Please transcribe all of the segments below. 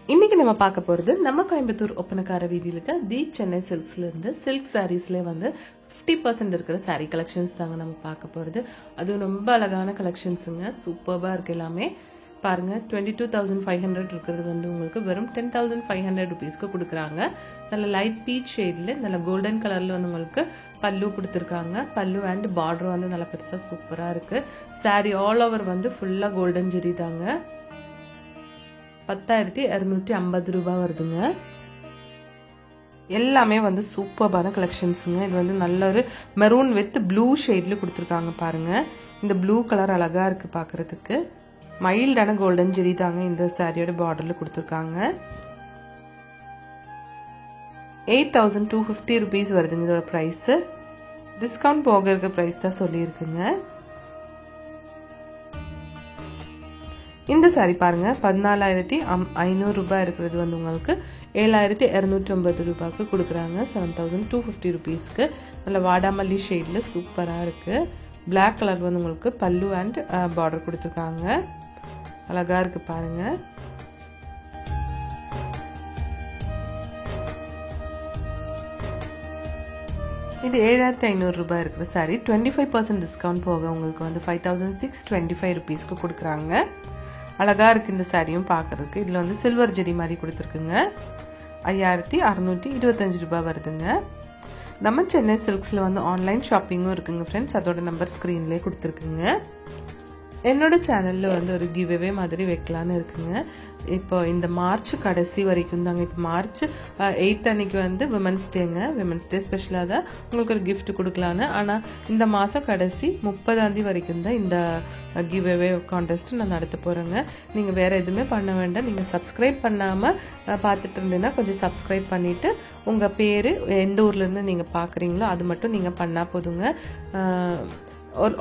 இன்னைக்கு நம்ம பார்க்க போறது நம்ம கோயம்புத்தூர் ஒப்பனக்கார வீதியில இருக்க தி சென்னை சில்க்ஸ்ல இருந்து சில்க் சாரீஸ்ல வந்து 50% இருக்கிற சாரீ கலெக்ஷன்ஸ் தாங்க நம்ம பார்க்க போறது. அதுவும் ரொம்ப அழகான கலெக்ஷன்ஸுங்க, சூப்பர்பா இருக்கு எல்லாமே. பாருங்க 22,500 இருக்கிறது வந்து உங்களுக்கு வெறும் 10,500 ருபீஸ்க்கு கொடுக்குறாங்க. நல்ல லைட் பீச் ஷேட்ல நல்ல கோல்டன் கலர்ல வந்து உங்களுக்கு பல்லு கொடுத்துருக்காங்க. பல்லு அண்ட் பார்டர் வந்து நல்ல பெருசா சூப்பரா இருக்கு. சாரி ஆல் ஓவர் வந்து ஃபுல்லா கோல்டன் ஜெரி தாங்க. 10,250 ரூபாய் வருதுங்க. எல்லாமே வந்து சூப்பர்பான கலெக்ஷன்ஸுங்க. இது வந்து நல்ல ஒரு மெரூன் வித் ப்ளூ ஷேட்ல கொடுத்துருக்காங்க பாருங்க. இந்த ப்ளூ கலர் அழகா இருக்கு பாக்குறதுக்கு. மைல்டான கோல்டன் ஜெரி தாங்க இந்த சாரியோட பார்டர்ல கொடுத்துருக்காங்க. 8,250 ருபீஸ் வருதுங்க இதோட பிரைஸ். டிஸ்கவுண்ட் போக இருக்க பிரைஸ் தான் சொல்லியிருக்குங்க. இந்த சாரி பாருங்க 14,500 ரூபாய் இருக்கிறது வந்து உங்களுக்கு 7,250 ரூபாய்க்கு கொடுக்குறாங்க. 7,250 ருபீஸ்க்கு நல்ல வாடாமல்லி ஷேட்ல சூப்பரா இருக்கு. பிளாக் கலர் வந்து உங்களுக்கு பல்லு அண்ட் பார்டர் கொடுத்துருக்காங்க. அழகா இருக்கு பாருங்க. இது 7,500 ரூபாய் இருக்கிற சாரி 25% டிஸ்கவுண்ட் போக உங்களுக்கு வந்து 5,625 ருபீஸ்க்கு கொடுக்குறாங்க. அழகா இருக்கு இந்த சாரியும் பார்க்கறதுக்கு. இதுல வந்து சில்வர் ஜெரி மாதிரி கொடுத்துருக்குங்க. 5,625 ரூபாய் வருதுங்க. நம்ம சென்னை சில்க்ஸ்ல வந்து ஆன்லைன் ஷாப்பிங்கும் இருக்குங்க ஃப்ரெண்ட்ஸ். அதோட நம்பர் ஸ்கிரீன்லேயே கொடுத்துருக்குங்க. என்னோட சேனல்ல வந்து ஒரு கிவ்அவே மாதிரி வைக்கலான்னு இருக்குங்க. இப்போ இந்த மார்ச் கடைசி வரைக்கும் தாங்க. இப்போ மார்ச் 8 அன்னைக்கு வந்து விமன்ஸ் டேங்க. விமன்ஸ் டே ஸ்பெஷலாக தான் உங்களுக்கு ஒரு கிஃப்ட் கொடுக்கலான்னு. ஆனால் இந்த மாதம் கடைசி 30 வரைக்கும் தான் இந்த கிவ்அவே கான்டெஸ்ட் நான் நடத்த போகிறேங்க. நீங்கள் வேறு எதுவுமே பண்ண வேண்டாம். நீங்கள் சப்ஸ்கிரைப் பண்ணாமல் பார்த்துட்டு இருந்தீங்கன்னா கொஞ்சம் சப்ஸ்கிரைப் பண்ணிவிட்டு உங்கள் பேர் எந்த ஊர்லேருந்து நீங்கள் பார்க்குறீங்களோ அது மட்டும் நீங்கள் பண்ணால் போதுங்க.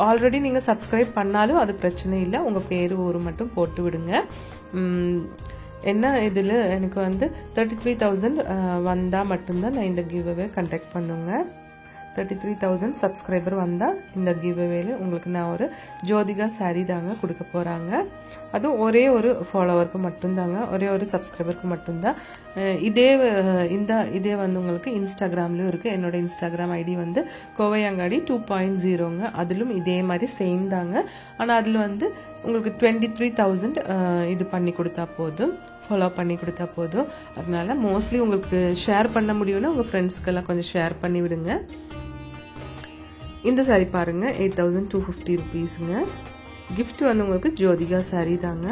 ஆல்ரெடி நீங்கள் சப்ஸ்கிரைப் பண்ணாலும் அது பிரச்சனை இல்லை. உங்கள் பேர் ஊர் மட்டும் போட்டு விடுங்க. என்ன இதில் எனக்கு வந்து 33,000 வந்தால் மட்டும்தான் நான் இந்த கிவ்அவே கண்டக்ட் பண்ணுங்க. 33,000 சப்ஸ்கிரைபர் வந்தால் இந்த கிவ்அவேல உங்களுக்கு நான் ஒரு ஜோதிகா சாரி தாங்க கொடுக்க போகிறாங்க. அதுவும் ஒரே ஒரு ஃபாலோவருக்கு மட்டும்தாங்க, ஒரே ஒரு சப்ஸ்கிரைபருக்கு மட்டும்தான். இதே வந்து உங்களுக்கு இன்ஸ்டாகிராம்லையும் இருக்குது. என்னோட இன்ஸ்டாகிராம் ஐடி வந்து கோவையங்காடி 2.0ங்க. அதிலும் இதே மாதிரி சேம் தாங்க. ஆனால் அதில் வந்து உங்களுக்கு 23,000 இது பண்ணி கொடுத்தா போதும், ஃபாலோ பண்ணி கொடுத்தா போதும். அதனால மோஸ்ட்லி உங்களுக்கு ஷேர் பண்ண முடியும்னா உங்கள் ஃப்ரெண்ட்ஸ்க்கெல்லாம் கொஞ்சம் ஷேர் பண்ணி விடுங்க. இந்த சாரி பாருங்க 8,250 ருபீஸுங்க. கிஃப்ட் வந்து உங்களுக்கு ஜோதிகா சாரி தாங்க.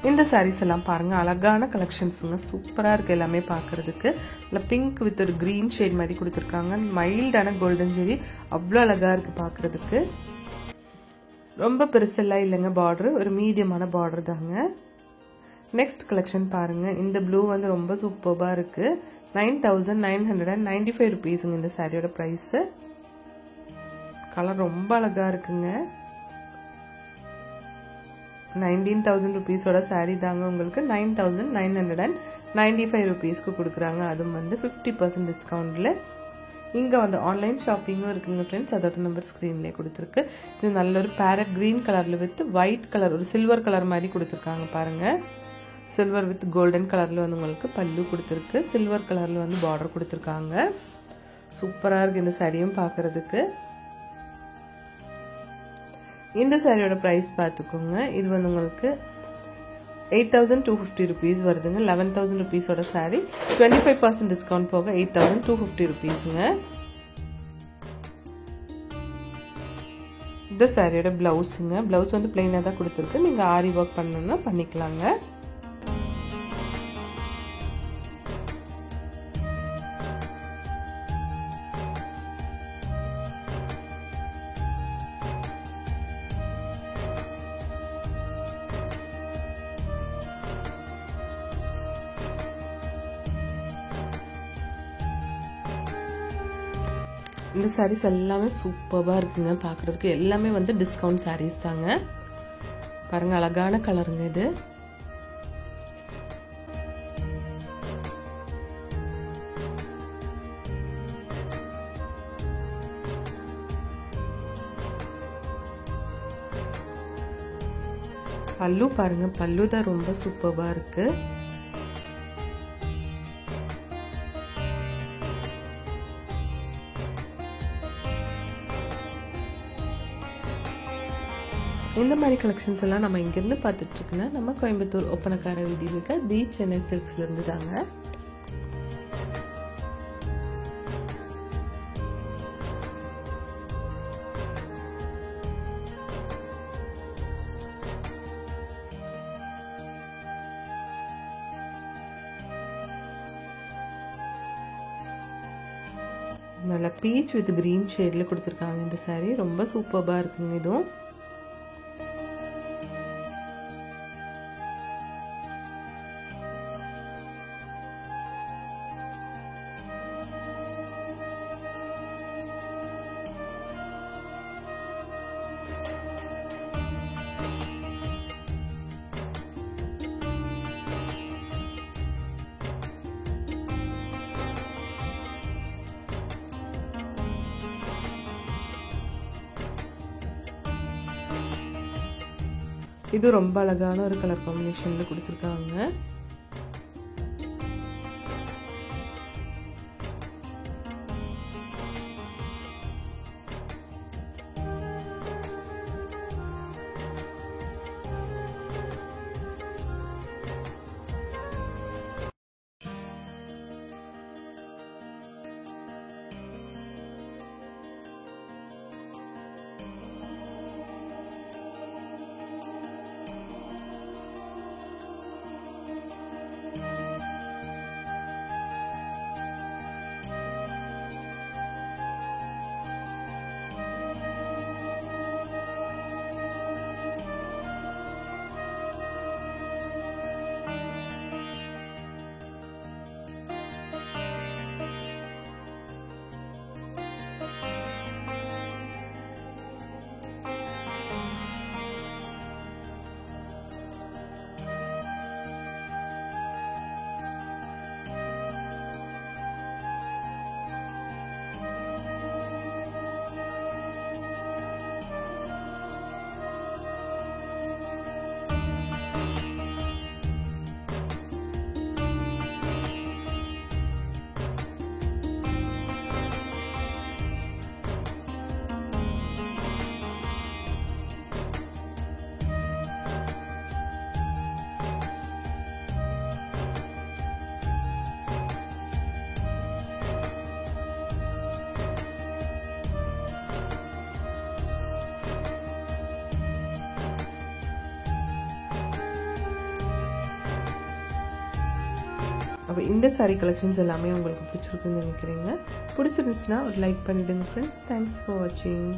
இந்த சாரீஸ் எல்லாம் பாருங்க அழகான கலெக்ஷன்ஸுங்க, சூப்பரா இருக்கு எல்லாமே பார்க்கறதுக்கு. இல்லை பிங்க் வித் ஒரு கிரீன் ஷேட் மாதிரி கொடுத்துருக்காங்க. மைல்டான கோல்டன் ஜெரி அவ்வளோ அழகா இருக்கு பார்க்கறதுக்கு. ரொம்ப பெருசெல்லாம் இல்லைங்க, பார்டர் ஒரு மீடியமான பார்டர் தாங்க. நெக்ஸ்ட் கலெக்ஷன் பாருங்க. இந்த ப்ளூ வந்து ரொம்ப சூப்பர்பா இருக்கு. 9,995 ருபீஸுங்க இந்த சாரியோட பிரைஸ். கலர் ரொம்ப அழகா இருக்குங்க. 19,000 ருபீஸோட சாரி தாங்க உங்களுக்கு 9,995 ருபீஸ்க்கு கொடுக்குறாங்க. அதுவும் வந்து 50% டிஸ்கவுண்ட்ல. இங்கே வந்து ஆன்லைன் ஷாப்பிங்கும் இருக்குங்க ஃப்ரெண்ட்ஸ். அதோட நம்பர் ஸ்க்ரீன்லேயே கொடுத்துருக்கு. இது நல்ல ஒரு பேரட் கிரீன் கலரில் வித் ஒயிட் கலர் ஒரு சில்வர் கலர் மாதிரி கொடுத்துருக்காங்க பாருங்க. சில்வர் வித் கோல்டன் கலரில் வந்து உங்களுக்கு பல்லு கொடுத்துருக்கு. சில்வர் கலரில் வந்து பார்டர் கொடுத்துருக்காங்க. சூப்பராக இருக்குது இந்த சாரியும் பார்க்குறதுக்கு. இந்த சாரியோட ப்ரைஸ் பார்த்துக்கோங்க. இது வந்து உங்களுக்கு 8,250 ருபீஸ் வருதுங்க. 11,000 ருபீஸோட சாரி 25% டிஸ்கவுண்ட் போக 8,250 ருபீஸுங்க. இந்த சாரியோட பிளவுஸுங்க. பிளவுஸ் வந்து பிளெயினாக தான் கொடுத்துருக்கு. நீங்கள் ஆரி ஒர்க் பண்ணணும்னா பண்ணிக்கலாங்க. இந்த சாரீஸ் எல்லாமே சூப்பராக இருக்குங்க பார்க்குறதுக்கு. எல்லாமே வந்து டிஸ்கவுண்ட் சாரீஸ் தாங்க. பாருங்க அழகான கலருங்க இது. பல்லு பாருங்க, பல்லு தான் ரொம்ப சூப்பராக இருக்கு. இந்த மாதிரி கலெக்ஷன்ஸ் எல்லாம் நம்ம இங்கேருந்து பார்த்துட்டு இருக்குன்னா நம்ம கோயம்புத்தூர் ஒப்பனக்கார வீதியில் இருக்க தி சென்னை சில்க்ஸ்லேருந்து தாங்க. நல்லா பீச் வித் கிரீன் ஷேடில் கொடுத்துருக்காங்க. இந்த சாரீ ரொம்ப சூப்பராக இருக்குங்க. இதுவும் இது ரொம்ப அழகான ஒரு கலர் காம்பினேஷன்ல கொடுத்துருக்காங்க. அப்போ இந்த சாரீ கலெக்ஷன்ஸ் எல்லாமே உங்களுக்கு பிடிச்சிருக்குன்னு நினைக்கிறீங்க. பிடிச்சிருந்துச்சுன்னா ஒரு லைக் பண்ணிவிடுங்க ஃப்ரெண்ட்ஸ். தேங்க்ஸ் ஃபார் வாட்சிங்.